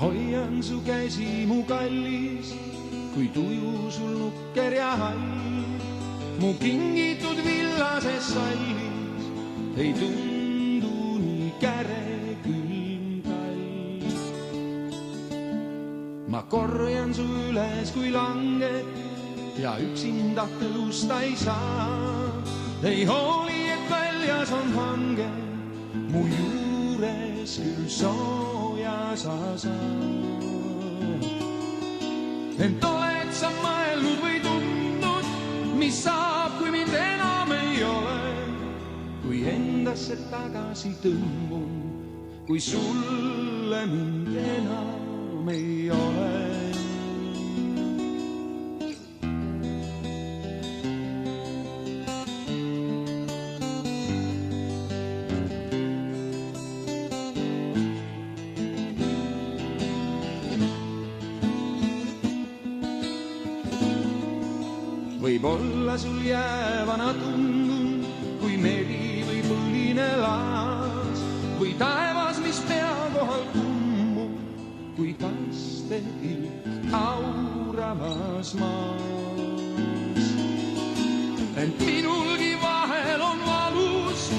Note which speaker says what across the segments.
Speaker 1: hoian su käsi mu kallis, kui tuju sul nukker ja hall. Mu kingitud villases sallis ei tundu nii käre külm tall. Ma korjan su üles kui langed ja üksinda tõusta ei saa. Ei hooli, et väljas on hange, mu juures küll sooja sa saad. Ent oled sa mõelnud või tundnud, mis saab, kui mind enam ei ole? Kui endasse tagasi tõmbun, kui sulle mind enam ei ole. Võib-olla sul jäävana tundun, kui meri või põline laas või taevas, mis pea kohal kummub, kui kaste ilk auramas maas. Ent minulgi vahel on valus,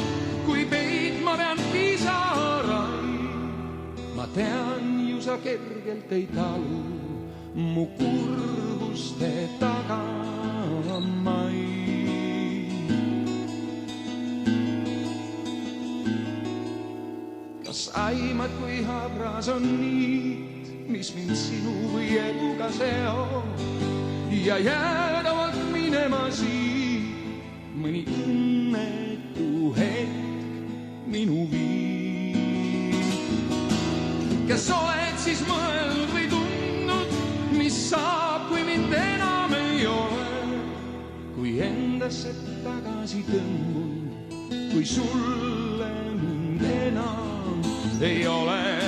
Speaker 1: kui peitma pean pisaraid. Ma tean, ju sa kergelt ei talu mu kurvuste taga. Kas aimad, kui habras on niit, mis mind sinu või eluga seob ja jäädavalt minema siit mõni õnnetu hetk minu viib. Kas oled siis mõelnud või tundnud, mis saab, kui mind enam ei ole? Kui endasse tagasi tõmbun, kui sulle mind enam ei ole.